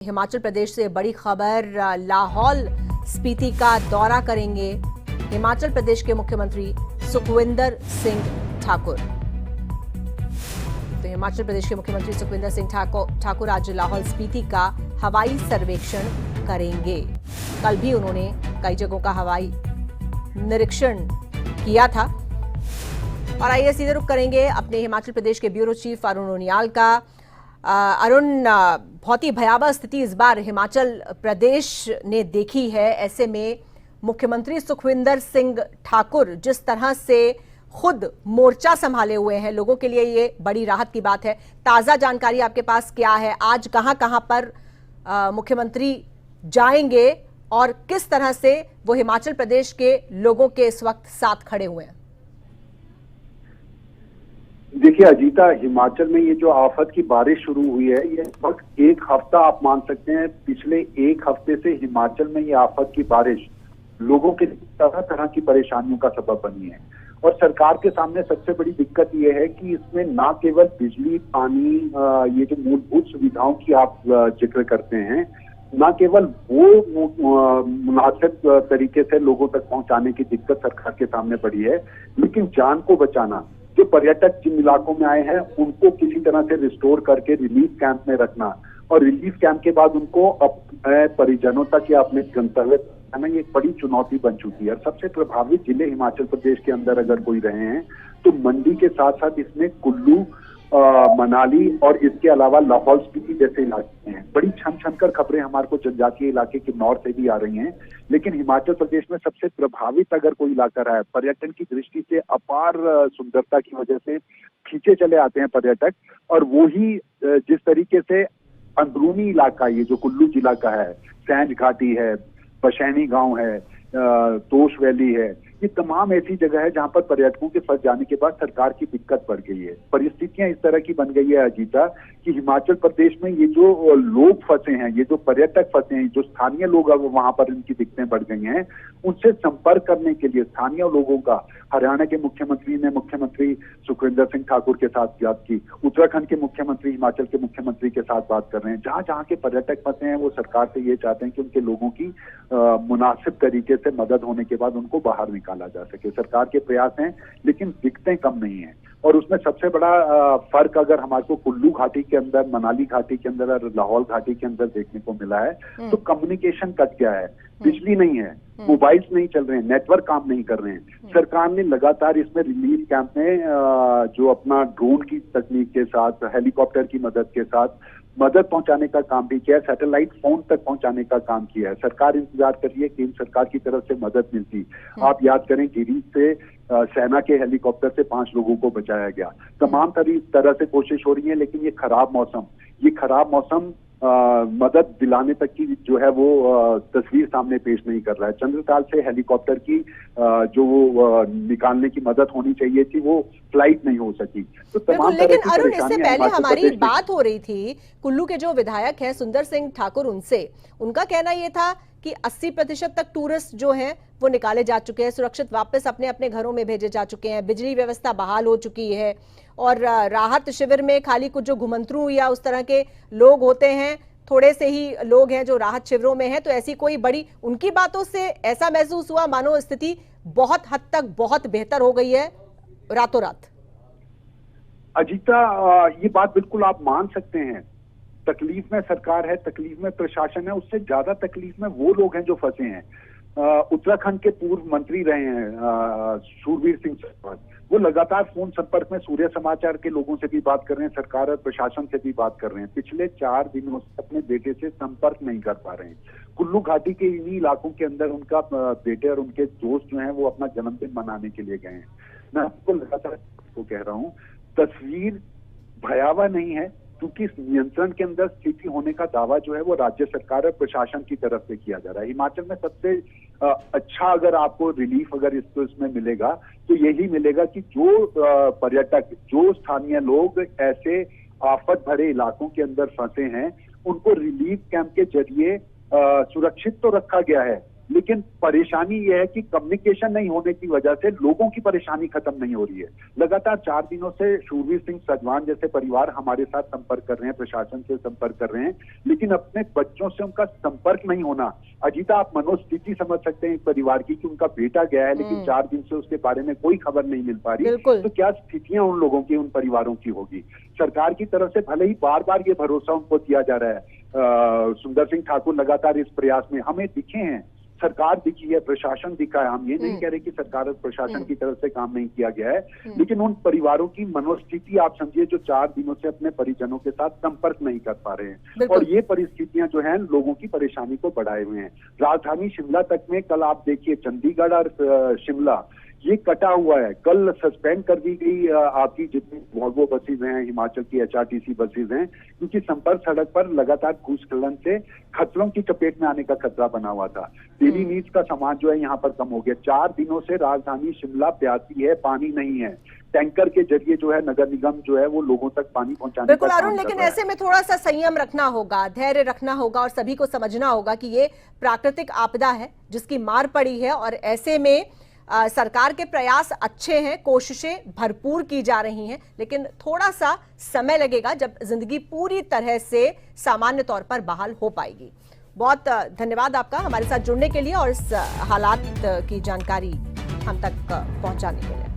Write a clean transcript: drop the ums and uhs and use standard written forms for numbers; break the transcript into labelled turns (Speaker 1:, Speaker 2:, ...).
Speaker 1: हिमाचल प्रदेश से बड़ी खबर, लाहौल स्पीति का दौरा करेंगे हिमाचल प्रदेश के मुख्यमंत्री सुखविंदर सिंह ठाकुर। तो हिमाचल प्रदेश के मुख्यमंत्री सुखविंदर सिंह ठाकुर आज लाहौल स्पीति का हवाई सर्वेक्षण करेंगे। कल भी उन्होंने कई जगहों का हवाई निरीक्षण किया था। और आइए सीधे रुख करेंगे अपने हिमाचल प्रदेश के ब्यूरो चीफ अरुण उनियाल का। अरुण, बहुत ही भयावह स्थिति इस बार हिमाचल प्रदेश ने देखी है। ऐसे में मुख्यमंत्री सुखविंदर सिंह ठाकुर जिस तरह से खुद मोर्चा संभाले हुए हैं, लोगों के लिए ये बड़ी राहत की बात है। ताजा जानकारी आपके पास क्या है? आज कहां पर मुख्यमंत्री जाएंगे और किस तरह से वो हिमाचल प्रदेश के लोगों के इस वक्त साथ खड़े हुए हैं?
Speaker 2: देखिए अजीता, हिमाचल में ये जो आफत की बारिश शुरू हुई है, ये लगभग एक हफ्ता आप मान सकते हैं। पिछले एक हफ्ते से हिमाचल में ये आफत की बारिश लोगों के तरह तरह की परेशानियों का सबब बनी है। और सरकार के सामने सबसे बड़ी दिक्कत ये है कि इसमें ना केवल बिजली, पानी, ये जो मूलभूत सुविधाओं की आप जिक्र करते हैं, ना केवल वो मुनासिब तरीके से लोगों तक पहुंचाने की दिक्कत सरकार के सामने पड़ी है, लेकिन जान को बचाना, जो पर्यटक जिन इलाकों में आए हैं उनको किसी तरह से रिस्टोर करके रिलीफ कैंप में रखना और रिलीफ कैंप के बाद उनको अपने परिजनों तक या अपने गंतव्य तक, ये एक बड़ी चुनौती बन चुकी है। और सबसे प्रभावित जिले हिमाचल प्रदेश के अंदर अगर कोई रहे हैं तो मंडी के साथ साथ इसमें कुल्लू, मनाली और इसके अलावा लाहौल स्पीति जैसे इलाके हैं। बड़ी छन छन कर खबरें हमारे को जनजातीय इलाके किन्नौर से भी आ रही हैं, लेकिन हिमाचल प्रदेश में सबसे प्रभावित अगर कोई इलाका रहा है, पर्यटन की दृष्टि से अपार सुंदरता की वजह से खींचे चले आते हैं पर्यटक। और वो ही जिस तरीके से अंदरूनी इलाका, ये जो कुल्लू जिला का है, सैंज घाटी है, बशैनी गांव है, तोश वैली है, ये तमाम ऐसी जगह है जहां पर पर्यटकों के फंस जाने के बाद सरकार की दिक्कत बढ़ गई है। परिस्थितियां इस तरह की बन गई है अजीता कि हिमाचल प्रदेश में ये जो लोग फंसे हैं, ये जो पर्यटक फंसे हैं, जो स्थानीय लोग अब वहां पर इनकी दिक्कतें बढ़ गई हैं, उनसे संपर्क करने के लिए स्थानीय लोगों का हरियाणा के मुख्यमंत्री ने मुख्यमंत्री सुखविंदर सिंह ठाकुर के साथ बात की, उत्तराखंड के मुख्यमंत्री हिमाचल के मुख्यमंत्री के साथ बात कर रहे हैं। जहां जहां के पर्यटक फंसे हैं वो सरकार से ये चाहते हैं कि उनके लोगों की मुनासिब तरीके से मदद होने के बाद उनको बाहर निकाला जा सके। सरकार के प्रयास हैं, लेकिन दिक्कतें कम नहीं है। और उसमें सबसे बड़ा फर्क अगर हमारे को कुल्लू घाटी के अंदर, मनाली घाटी के अंदर और लाहौल घाटी के अंदर देखने को मिला है, तो कम्युनिकेशन कट गया है। बिजली नहीं है, मोबाइल्स नहीं चल रहे हैं, नेटवर्क काम नहीं कर रहे हैं। सरकार ने लगातार इसमें रिलीफ कैंप में जो अपना ड्रोन की तकनीक के साथ, हेलीकॉप्टर की मदद के साथ मदद पहुंचाने का काम भी किया है, सैटेलाइट फोन तक पहुंचाने का काम किया है। सरकार इंतजार कर रही है केंद्र सरकार की तरफ से मदद मिलती। आप याद करें, गिरी से सेना के हेलीकॉप्टर से 5 लोगों को बचाया गया। तमाम तरह से कोशिश हो रही है, लेकिन ये खराब मौसम मदद दिलाने तक की जो है वो तस्वीर सामने पेश नहीं कर रहा है। चंद्रताल से हेलीकॉप्टर की जो निकालने की मदद होनी चाहिए थी, वो फ्लाइट नहीं हो सकी। तो तमाम
Speaker 1: लेकिन अरुण, इससे पहले हमारी बात हो रही थी कुल्लू के जो विधायक हैं सुंदर सिंह ठाकुर, उनका कहना यह था कि 80% तक टूरिस्ट जो हैं वो निकाले जा चुके हैं, सुरक्षित वापस अपने अपने घरों में भेजे जा चुके हैं, बिजली व्यवस्था बहाल हो चुकी है और राहत शिविर में खाली कुछ जो घुमंतरू या उस तरह के लोग होते हैं, थोड़े से ही लोग हैं जो राहत शिविरों में हैं। तो ऐसी कोई बड़ी, उनकी बातों से ऐसा महसूस हुआ मानो स्थिति बहुत हद तक बहुत बेहतर हो गई है रातों रात।
Speaker 2: अजीता, ये बात बिल्कुल आप मान सकते हैं। तकलीफ में सरकार है, तकलीफ में प्रशासन है, उससे ज्यादा तकलीफ में वो लोग हैं जो फंसे हैं। उत्तराखंड के पूर्व मंत्री रहे हैं शूरवीर सिंह सुरजेवाला, वो लगातार फोन संपर्क में सूर्य समाचार के लोगों से भी बात कर रहे हैं, सरकार और प्रशासन से भी बात कर रहे हैं। पिछले 4 दिनों से अपने बेटे से संपर्क नहीं कर पा रहे हैं। कुल्लू घाटी के इन्हीं इलाकों के अंदर उनका बेटे और उनके दोस्त जो हैं वो अपना जन्मदिन मनाने के लिए गए हैं। मैं आपको लगातार कह रहा हूँ, तस्वीर भयावह नहीं है, क्योंकि नियंत्रण के अंदर स्थिति होने का दावा जो है वो राज्य सरकार और प्रशासन की तरफ से किया जा रहा है। हिमाचल में सबसे अच्छा अगर आपको रिलीफ अगर इसमें मिलेगा तो यही मिलेगा कि जो पर्यटक, जो स्थानीय लोग ऐसे आफत भरे इलाकों के अंदर फंसे हैं, उनको रिलीफ कैंप के जरिए सुरक्षित तो रखा गया है, लेकिन परेशानी यह है कि कम्युनिकेशन नहीं होने की वजह से लोगों की परेशानी खत्म नहीं हो रही है। लगातार 4 दिनों से शूरवीर सिंह सजवान जैसे परिवार हमारे साथ संपर्क कर रहे हैं, प्रशासन से संपर्क कर रहे हैं, लेकिन अपने बच्चों से उनका संपर्क नहीं होना। अजीता, आप मनोस्थिति समझ सकते हैं एक परिवार की कि उनका बेटा गया है लेकिन 4 दिन से उसके बारे में कोई खबर नहीं मिल पा रही, तो क्या स्थितियां उन लोगों की, उन परिवारों की होगी। सरकार की तरफ से भले ही बार बार ये भरोसा उनको दिया जा रहा है, सुंदर सिंह ठाकुर लगातार इस प्रयास में हमें दिखे हैं, सरकार दिखी है, प्रशासन दिखा है, हम ये नहीं कह रहे कि सरकार और प्रशासन की तरफ से काम नहीं किया गया है, लेकिन उन परिवारों की मनोस्थिति आप समझिए जो 4 दिनों से अपने परिजनों के साथ संपर्क नहीं कर पा रहे हैं, और ये परिस्थितियां जो हैं लोगों की परेशानी को बढ़ाए हुए हैं। राजधानी शिमला तक में कल आप देखिए चंडीगढ़ और शिमला ये कटा हुआ है। कल सस्पेंड कर दी गई आपकी जितनी वॉल्वो बसेज हैं, हिमाचल की HRTC बसेज हैं, क्योंकि संपर्क सड़क पर लगातार भूस्खलन से खतरों की चपेट में आने का खतरा बना हुआ था। डेली नीड्स का सामान जो है यहाँ पर कम हो गया। 4 दिनों से राजधानी शिमला प्यासी है, पानी नहीं है। टैंकर के जरिए जो है नगर निगम जो है वो लोगों तक पानी पहुंचाने का काम कर रहा है।
Speaker 1: बिल्कुल अरुण, लेकिन ऐसे में थोड़ा सा संयम रखना होगा, धैर्य रखना होगा, और सभी को समझना होगा कि ये प्राकृतिक आपदा है जिसकी मार पड़ी है, और ऐसे में सरकार के प्रयास अच्छे हैं, कोशिशें भरपूर की जा रही हैं, लेकिन थोड़ा सा समय लगेगा जब जिंदगी पूरी तरह से सामान्य तौर पर बहाल हो पाएगी। बहुत धन्यवाद आपका हमारे साथ जुड़ने के लिए और इस हालात की जानकारी हम तक पहुंचाने के लिए।